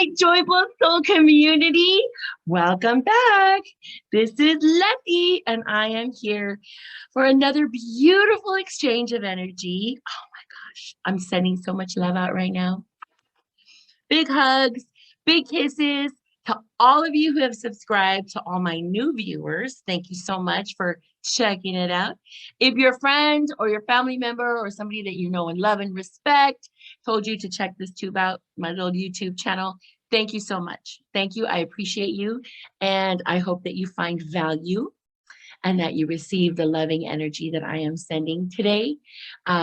my joyful soul community. Welcome back. This is Letty, and I am here for another beautiful exchange of energy. Oh my gosh, I'm sending so much love out right now. Big hugs, big kisses to all of you who have subscribed, to all my new viewers. Thank you so much for checking it out. If your friend or your family member or somebody that you know and love and respect told you to check this tube out, my little YouTube channel, thank you so much. Thank you. I appreciate you. And I hope that you find value and that you receive the loving energy that I am sending today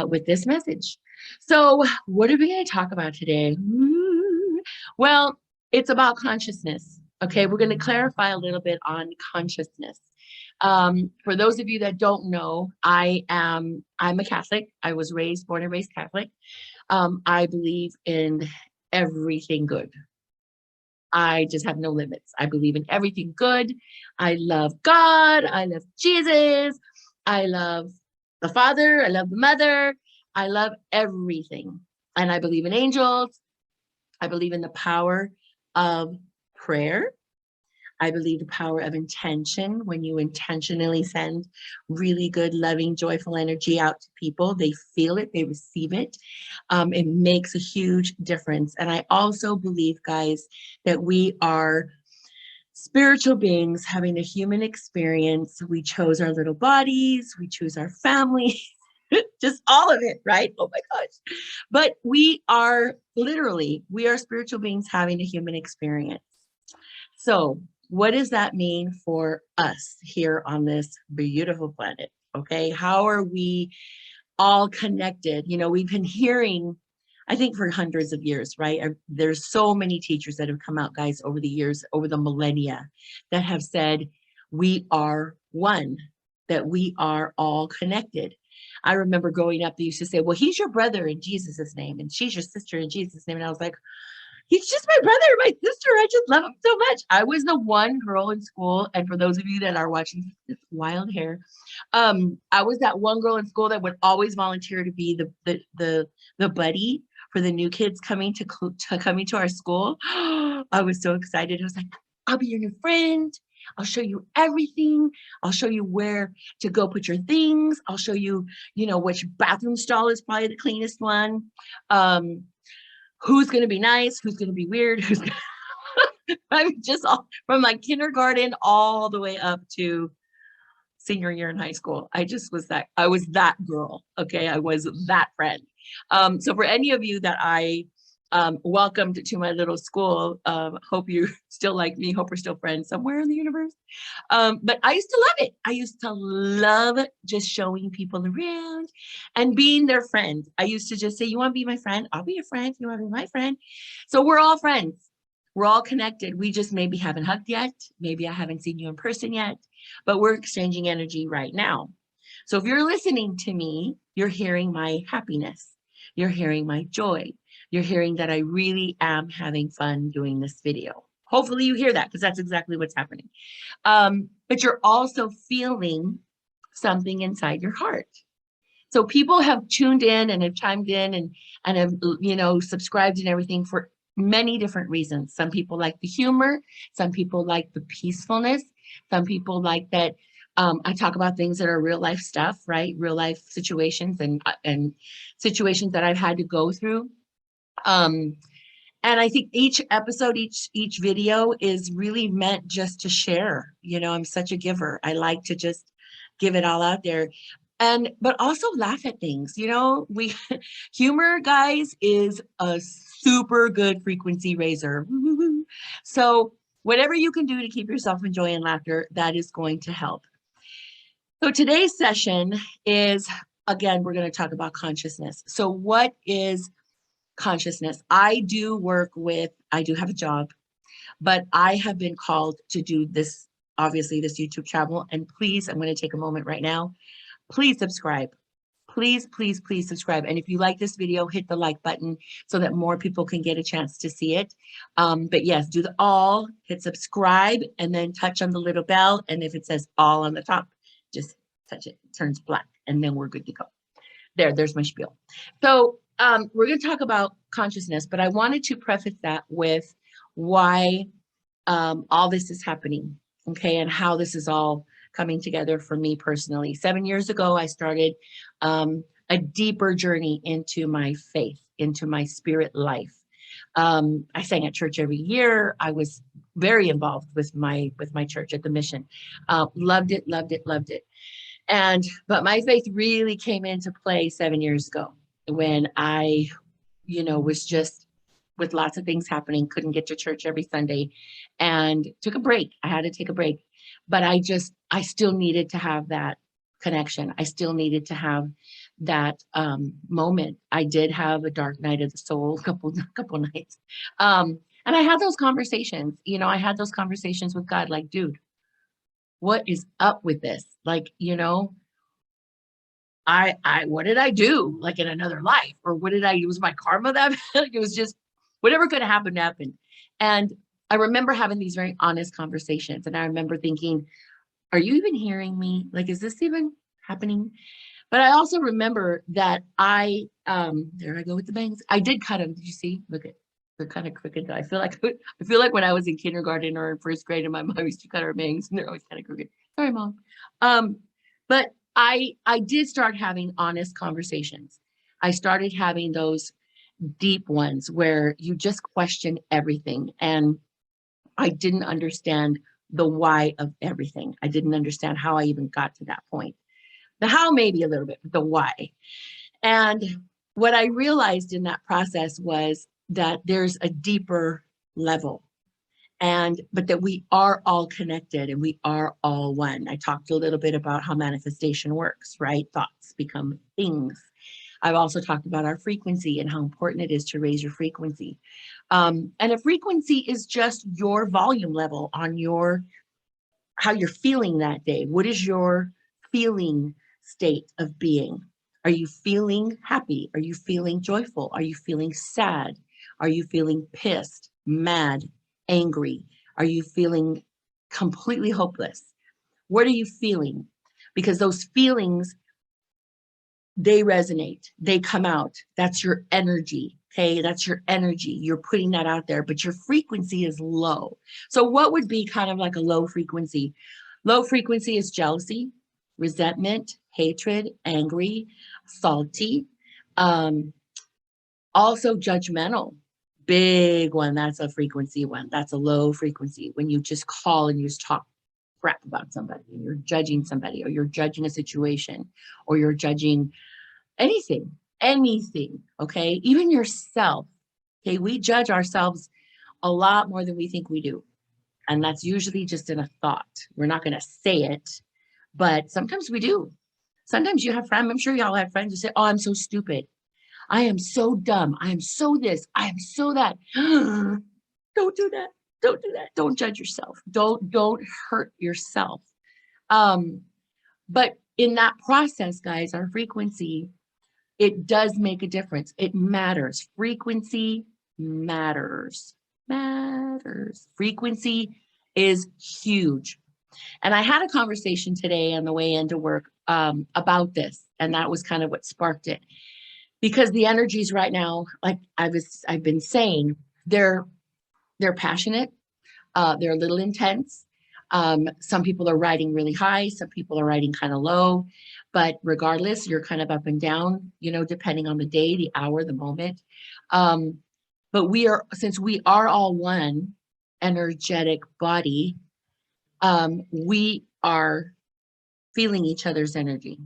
with this message. So what are we going to talk about today? Well, it's about consciousness. Okay, we're going to clarify a little bit on consciousness. For those of you that don't know, I'm a Catholic. I was born and raised Catholic. I believe in everything good. I just have no limits. I believe in everything good. I love God. I love Jesus. I love the Father. I love the Mother. I love everything. And I believe in angels. I believe in the power of prayer. I believe the power of intention. When you intentionally send really good, loving, joyful energy out to people, they feel it, they receive it. It makes a huge difference. And I also believe, guys, that we are spiritual beings having a human experience. We chose our little bodies, we choose our family, just all of it, right? Oh my gosh. But we are spiritual beings having a human experience. So what does that mean for us here on this beautiful planet? Okay, how are we all connected? You know, we've been hearing, I think for hundreds of years, right? There's so many teachers that have come out, guys, over the years, over the millennia, that have said, we are one, that we are all connected. I remember growing up, they used to say, well, he's your brother in Jesus's name, and she's your sister in Jesus' name. And I was like, he's just my brother, my sister. I just love him so much. I was the one girl in school. And for those of you that are watching this wild hair, I was that one girl in school that would always volunteer to be the buddy for the new kids coming to our school. I was so excited. I was like, I'll be your new friend. I'll show you everything. I'll show you where to go put your things. I'll show you, which bathroom stall is probably the cleanest one. Who's going to be nice, who's going to be weird, I'm just all from like kindergarten all the way up to senior year in high school. I was that girl. Okay. I was that friend. So for any of you that I welcomed to my little school, hope you still like me, hope we're still friends somewhere in the universe. But I used to love it. I used to love just showing people around and being their friend. I used to just say, you want to be my friend? I'll be your friend. You want to be my friend? So we're all friends. We're all connected. We just maybe haven't hugged yet. Maybe I haven't seen you in person yet, but we're exchanging energy right now. So if you're listening to me, you're hearing my happiness. You're hearing my joy. You're hearing that I really am having fun doing this video. Hopefully you hear that, because that's exactly what's happening. But you're also feeling something inside your heart. So people have tuned in and have chimed in and have, subscribed and everything for many different reasons. Some people like the humor. Some people like the peacefulness. Some people like that I talk about things that are real life stuff, right? Real life situations and situations that I've had to go through. And I think each episode, each video is really meant just to share. I'm such a giver. I like to just give it all out there. But also laugh at things. Humor, guys, is a super good frequency raiser. So whatever you can do to keep yourself in joy and laughter, that is going to help. So today's session is, again, we're going to talk about consciousness. So what is consciousness? I do have a job, but I have been called to do this, obviously, this YouTube channel. And please, I'm going to take a moment right now. Please subscribe. Please, please, please subscribe. And if you like this video, hit the like button so that more people can get a chance to see it. But yes, do hit subscribe, and then touch on the little bell. And if it says all on the top, just touch it. It turns black, and then we're good to go. There's my spiel. So we're going to talk about consciousness, but I wanted to preface that with why all this is happening, okay, and how this is all coming together for me personally. 7 years ago, I started a deeper journey into my faith, into my spirit life. I sang at church every year. I was very involved with my church at the mission. Loved it, loved it, loved it. But my faith really came into play 7 years ago when I, was just with lots of things happening, couldn't get to church every Sunday and took a break. I had to take a break, but I still needed to have that connection. I still needed to have that moment. I did have a dark night of the soul, couple nights. And I had those conversations, I had those conversations with God, like, dude, what is up with this? Like, what did I do, like, in another life? Or what did I use my karma that like, it was just whatever could have happened happened. And I remember having these very honest conversations. And I remember thinking, are you even hearing me? Like, is this even happening? But I also remember that there I go with the bangs. I did cut them. Did you see? Look at, they're kind of crooked. I feel like when I was in kindergarten or in first grade and my mom used to cut her bangs and they're always kind of crooked. Sorry, Mom. But I did start having honest conversations. I started having those deep ones where you just question everything. And I didn't understand the why of everything. I didn't understand how I even got to that point. The how, maybe a little bit, but the why. And what I realized in that process was that there's a deeper level, but that we are all connected and we are all one. I talked a little bit about how manifestation works, right? Thoughts become things. I've also talked about our frequency and how important it is to raise your frequency. And a frequency is just your volume level on how you're feeling that day. What is your feeling state of being? Are you feeling happy? Are you feeling joyful? Are you feeling sad? Are you feeling pissed, mad, angry? Are you feeling completely hopeless? What are you feeling? Because those feelings, they resonate, they come out. That's your energy. Okay, that's your energy. You're putting that out there, but your frequency is low. So what would be kind of like a low frequency? Low frequency is jealousy, resentment, hatred, angry, salty, also judgmental. Big one. That's a frequency one. That's a low frequency. When you just call and you just talk crap about somebody, and you're judging somebody, or you're judging a situation, or you're judging anything, okay? Even yourself, okay? We judge ourselves a lot more than we think we do. And that's usually just in a thought. We're not going to say it, but sometimes we do. Sometimes you have friends, I'm sure y'all have friends who say, oh, I'm so stupid. I am so dumb. I am so this. I am so that. Don't do that. Don't do that. Don't judge yourself. Don't hurt yourself. But in that process, guys, our frequency, it does make a difference. It matters. Frequency matters. Frequency is huge. And I had a conversation today on the way into work about this, and that was kind of what sparked it. Because the energies right now, like I've been saying, they're passionate, they're a little intense. Some people are riding really high, some people are riding kind of low, but regardless, you're kind of up and down, depending on the day, the hour, the moment. But since we are all one energetic body, we are feeling each other's energy.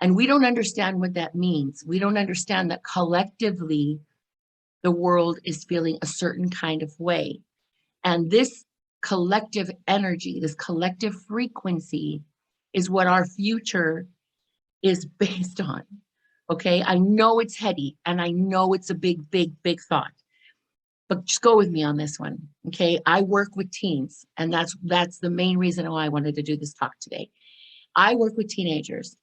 And we don't understand what that means. We don't understand that collectively, the world is feeling a certain kind of way. And this collective energy, this collective frequency is what our future is based on. Okay, I know it's heady and I know it's a big, big, big thought, but just go with me on this one. Okay, I work with teens, and that's the main reason why I wanted to do this talk today. I work with teenagers.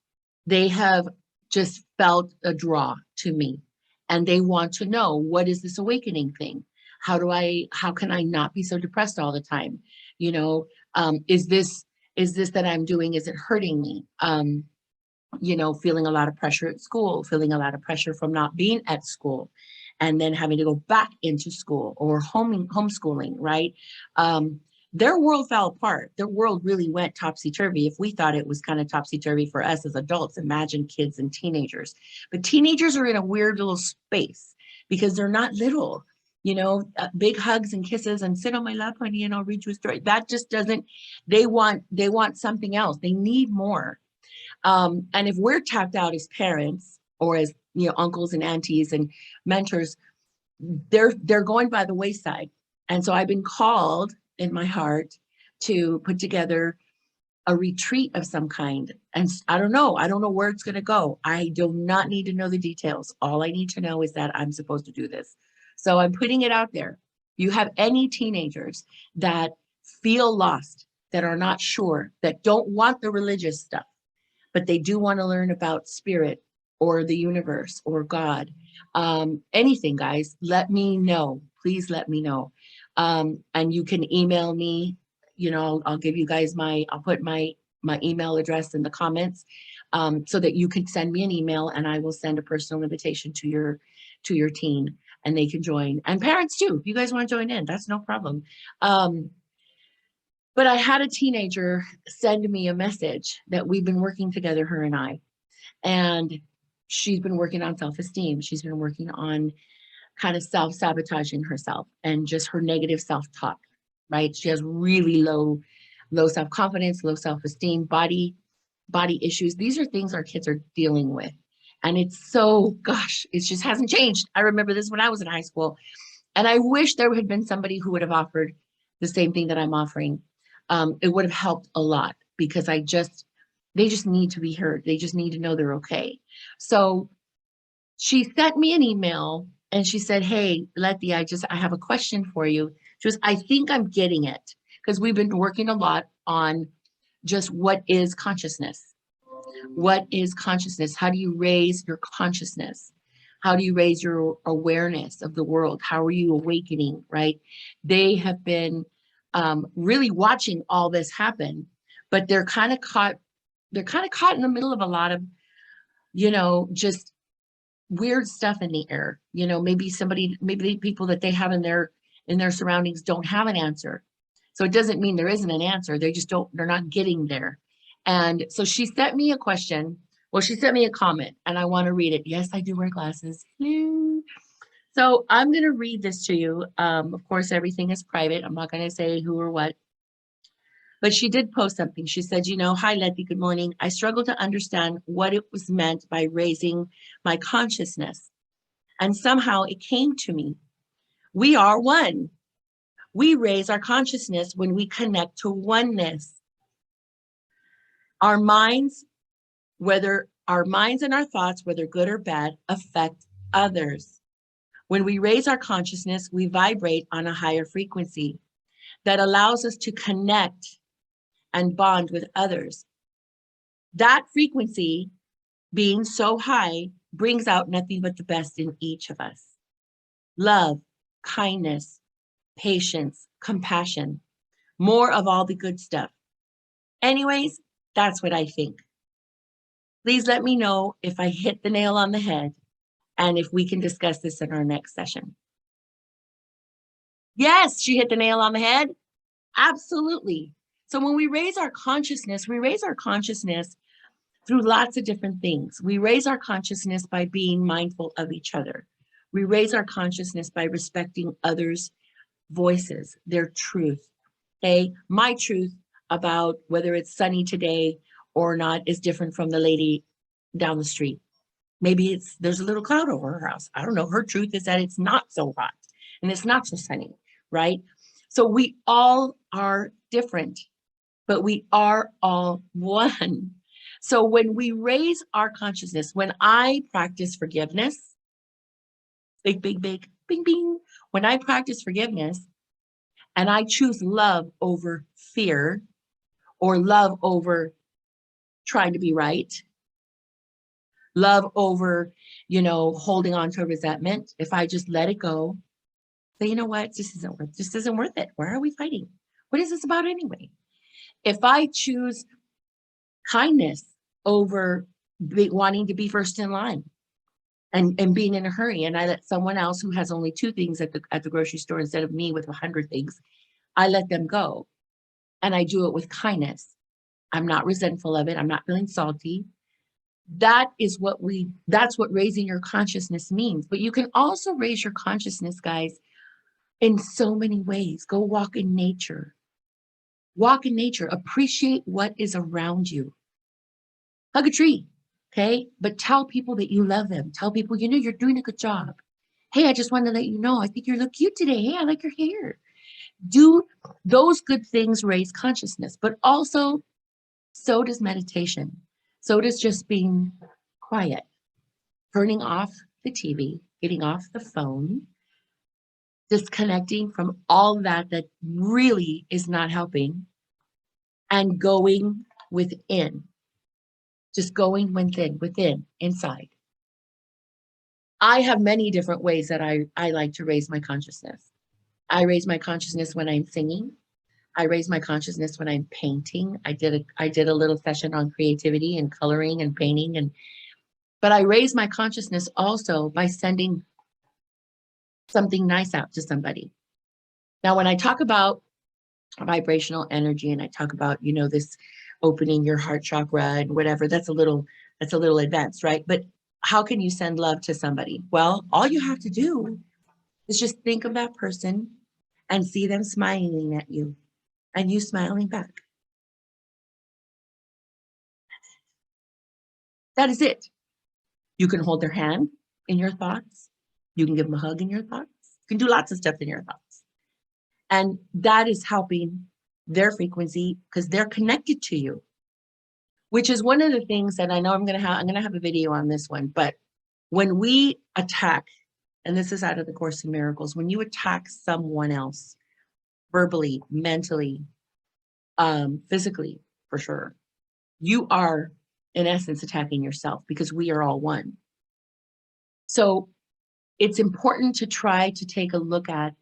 They have just felt a draw to me, and they want to know, what is this awakening thing? How can I not be so depressed all the time? Is this that I'm doing, is it hurting me? Feeling a lot of pressure at school, feeling a lot of pressure from not being at school. and then having to go back into school or homeschooling, right? Their world fell apart. Their world really went topsy-turvy. If we thought it was kind of topsy-turvy for us as adults, imagine kids and teenagers. But teenagers are in a weird little space because they're not little, big hugs and kisses and sit on my lap, honey, and I'll read you a story. That just doesn't, they want something else. They need more. And if we're tapped out as parents or as, uncles and aunties and mentors, they're going by the wayside. And so I've been called in my heart to put together a retreat of some kind. And I don't know where it's going to go. I do not need to know the details. All I need to know is that I'm supposed to do this. So I'm putting it out there. You have any teenagers that feel lost, that are not sure, that don't want the religious stuff, but they do want to learn about spirit or the universe or God. Anything, guys, let me know. Please let me know. And you can email me. I'll give you guys I'll put my email address in the comments, so that you can send me an email and I will send a personal invitation to your teen and they can join. And parents too, if you guys want to join in, that's no problem. But I had a teenager send me a message that we've been working together, her and I, and she's been working on self-esteem. She's been working on kind of self-sabotaging herself and just her negative self-talk, right? She has really low self-confidence, low self-esteem, body issues. These are things our kids are dealing with. And it's so, gosh, it just hasn't changed. I remember this when I was in high school. And I wish there had been somebody who would have offered the same thing that I'm offering. It would have helped a lot because they just need to be heard. They just need to know they're okay. So she sent me an email and she said, hey, Letty, I have a question for you. She goes, I think I'm getting it, because we've been working a lot on just what is consciousness? What is consciousness? How do you raise your consciousness? How do you raise your awareness of the world? How are you awakening, right? They have been really watching all this happen, but they're kind of caught in the middle of a lot of, just weird stuff in the air. Maybe the people that they have in their surroundings don't have an answer. So it doesn't mean there isn't an answer. They're not getting there. And so she sent me a question. Well, she sent me a comment and I want to read it. Yes, I do wear glasses. So I'm going to read this to you. Of course, everything is private. I'm not going to say who or what. But she did post something. She said, hi, Letty, good morning. I struggle to understand what it was meant by raising my consciousness. And somehow it came to me. We are one. We raise our consciousness when we connect to oneness. Our minds and our thoughts, whether good or bad, affect others. When we raise our consciousness, we vibrate on a higher frequency that allows us to connect and bond with others. That frequency, being so high, brings out nothing but the best in each of us. Love, kindness, patience, compassion, more of all the good stuff. Anyways, that's what I think. Please let me know if I hit the nail on the head and if we can discuss this in our next session. Yes, she hit the nail on the head. Absolutely. So when we raise our consciousness through lots of different things. We raise our consciousness by being mindful of each other. We raise our consciousness by respecting others' voices, their truth. Okay, my truth about whether it's sunny today or not is different from the lady down the street. Maybe there's a little cloud over her house. I don't know. Her truth is that it's not so hot and it's not so sunny, right? So we all are different, but we are all one. So when we raise our consciousness, when I practice forgiveness, big, bing, bing, when I practice forgiveness and I choose love over fear or love over trying to be right, love over, holding on to resentment, if I just let it go, say, you know what, this isn't worth it. Why are we fighting? What is this about anyway? If I choose kindness over wanting to be first in line, and being in a hurry. And I let someone else who has only 2 things at the grocery store instead of me with 100 things, I let them go. And I do it with kindness. I'm not resentful of it. I'm not feeling salty. That's what raising your consciousness means. But you can also raise your consciousness, guys, in so many ways. Go walk in nature. Walk in nature. Appreciate what is around you. Hug a tree, okay? But tell people that you love them. Tell people, you're doing a good job. Hey, I just wanted to let you know, I think you look cute today. Hey, I like your hair. Do those good things raise consciousness, but also so does meditation. So does just being quiet, turning off the TV, getting off the phone, disconnecting from all that really is not helping, and going within. Just going within, inside. I have many different ways that I like to raise my consciousness. I raise my consciousness when I'm singing. I raise my consciousness when I'm painting. I did a little session on creativity and coloring and painting, but I raise my consciousness also by sending something nice out to somebody. Now, when I talk about vibrational energy and I talk about, this opening your heart chakra and whatever, that's a little advanced, right? But how can you send love to somebody? Well, all you have to do is just think of that person and see them smiling at you and you smiling back. That is it. You can hold their hand in your thoughts. You can give them a hug in your thoughts. You can do lots of stuff in your thoughts. And that is helping their frequency because they're connected to you, which is one of the things that I know I'm going to have a video on this one. But when we attack, and this is out of the Course in Miracles, when you attack someone else verbally, mentally, physically, for sure, you are in essence attacking yourself because we are all one. So it's important to try to take a look at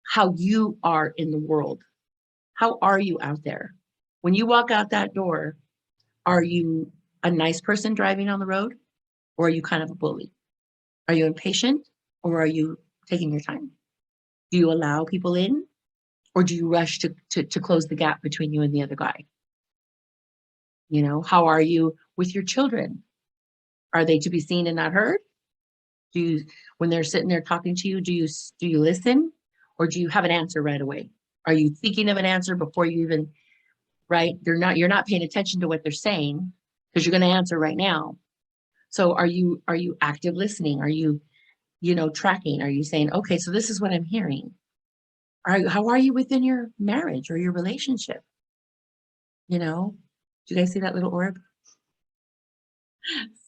how you are in the world. How are you out there? When you walk out that door, are you a nice person driving on the road? Or are you kind of a bully? Are you impatient or are you taking your time? Do you allow people in or do you rush to close the gap between you and the other guy? How are you with your children? Are they to be seen and not heard? When they're sitting there talking to you, do you listen or do you have an answer right away? Are you thinking of an answer before you even, right? You're not paying attention to what they're saying because you're going to answer right now. So are you active listening? Are you, tracking? Are you saying, okay, so this is what I'm hearing? How are you within your marriage or your relationship? Do you guys see that little orb?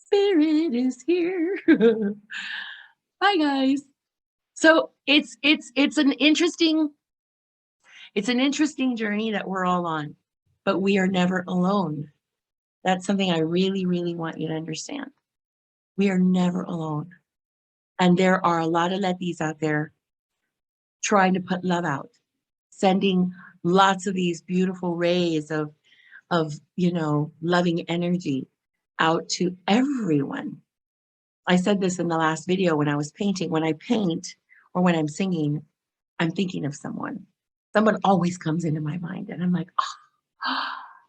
Spirit is here. Bye, guys. So it's an interesting journey that we're all on, but we are never alone. That's something I really, really want you to understand. We are never alone. And there are a lot of Letties out there trying to put love out, sending lots of these beautiful rays of loving energy out to everyone. I said this in the last video when I was painting. When I paint or when I'm singing, I'm thinking of someone. Someone always comes into my mind and I'm like, oh,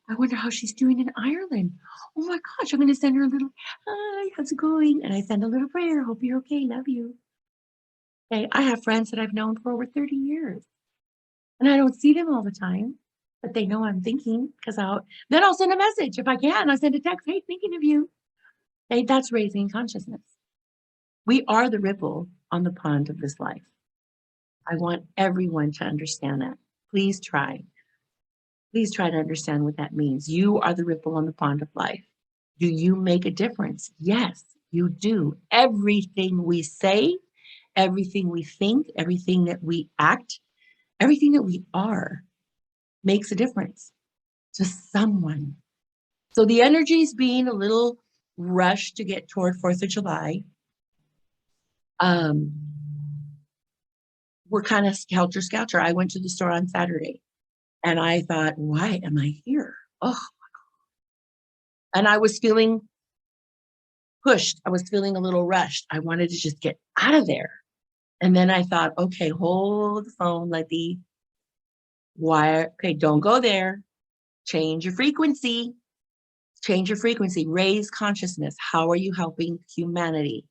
I wonder how she's doing in Ireland. Oh my gosh, I'm going to send her a little, hi, how's it going? And I send a little prayer. Hope you're okay. Love you. Okay, I have friends that I've known for over 30 years and I don't see them all the time, but they know I'm thinking because then I'll send a message. If I can, I'll send a text. Hey, thinking of you. Hey, that's raising consciousness. We are the ripple on the pond of this life. I want everyone to understand that. Please try. Please try to understand what that means. You are the ripple on the pond of life. Do you make a difference? Yes, you do. Everything we say, everything we think, everything that we act, everything that we are makes a difference to someone. So the energy is being a little rushed to get toward 4th of July. We're kind of helter-skelter. I went to the store on Saturday and I thought, why am I here? Oh, and I was feeling pushed. I was feeling a little rushed. I wanted to just get out of there. And then I thought, okay, hold the phone, Letty. Why? Okay, don't go there. Change your frequency. Change your frequency. Raise consciousness. How are you helping humanity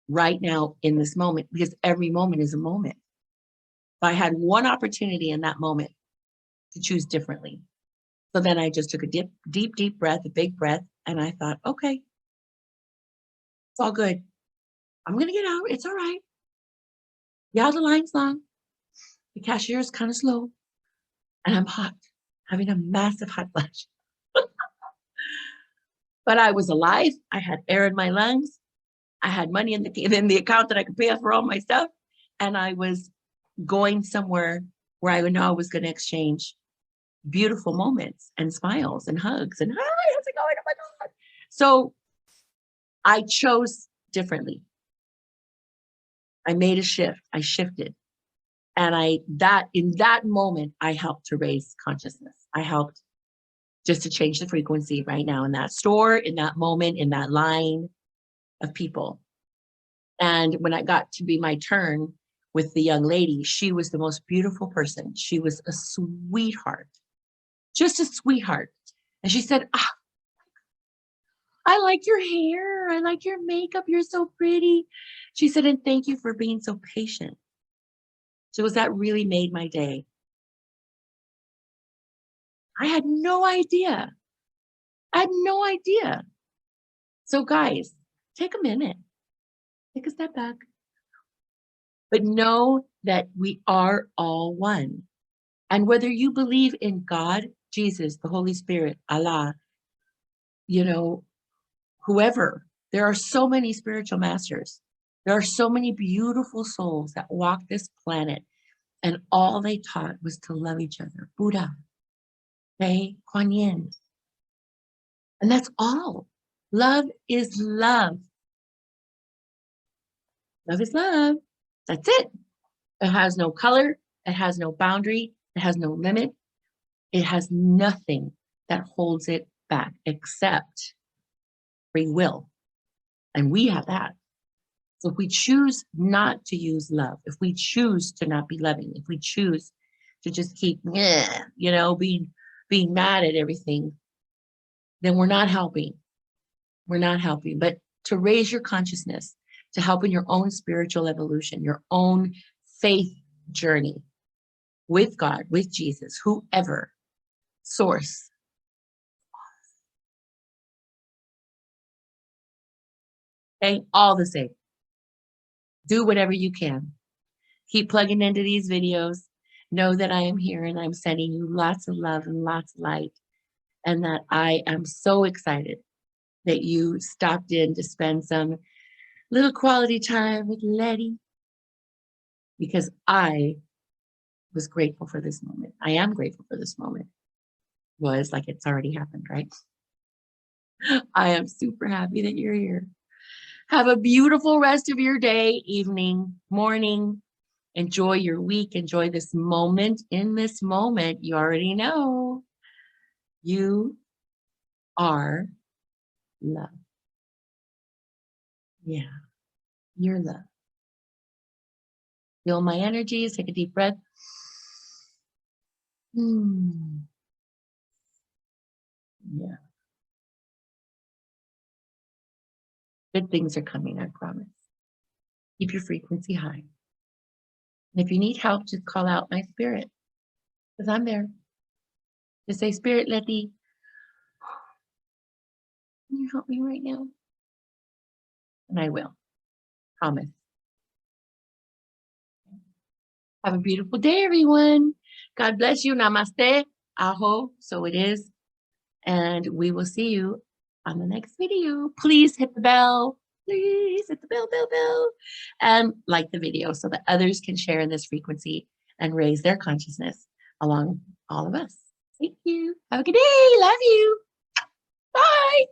right now in this moment? Because every moment is a moment. If I had one opportunity in that moment to choose differently. So then I just took a deep breath, a big breath, and I thought, okay, it's all good. I'm going to get out. It's all right. Yeah, the line's long. The cashier is kind of slow. And I'm hot, having a massive hot flash. But I was alive. I had air in my lungs. I had money in the account that I could pay for all my stuff. And I was going somewhere where I would know I was going to exchange beautiful moments and smiles and hugs and, hi, how's it going? Oh my God. So I chose differently. I made a shift. I shifted. And in that moment, I helped to raise consciousness. I helped just to change the frequency right now in that store, in that moment, in that line of people. And when I got to be my turn with the young lady, she was the most beautiful person. She was a sweetheart, just a sweetheart. And she said, I like your hair. I like your makeup. You're so pretty. She said, and thank you for being so patient. So that really made my day. I had no idea. I had no idea. So guys, take a minute, take a step back, but know that we are all one. And whether you believe in God, Jesus, the Holy Spirit, Allah, whoever, there are so many spiritual masters. There are so many beautiful souls that walk this planet, and all they taught was to love each other. Buddha, okay, Kuan Yin. And that's all. Love is love. Love is love. That's it. It has no color. It has no boundary. It has no limit. It has nothing that holds it back except free will. And we have that. So if we choose not to use love, if we choose to not be loving, if we choose to just keep, being mad at everything, then we're not helping. We're not helping. But to raise your consciousness, to help in your own spiritual evolution, your own faith journey with God, with Jesus, whoever, source. Okay, all the same. Do whatever you can. Keep plugging into these videos. Know that I am here and I'm sending you lots of love and lots of light. And that I am so excited that you stopped in to spend some little quality time with Letty. Because I was grateful for this moment. I am grateful for this moment. Was like it's already happened, right? I am super happy that you're here. Have a beautiful rest of your day, evening, morning. Enjoy your week. Enjoy this moment. In this moment, you already know you are love. Yeah, you're love. Feel my energies. Take a deep breath. Yeah. Good things are coming, I promise. Keep your frequency high. And if you need help, just call out my spirit, because I'm there. Just say, Spirit, Letty, can you help me right now? And I will. Promise. Have a beautiful day, everyone. God bless you. Namaste. Aho. So it is. And we will see you on the next video. Please hit the bell. Please hit the bell. And like the video so that others can share in this frequency and raise their consciousness along all of us. Thank you. Have a good day. Love you. Bye.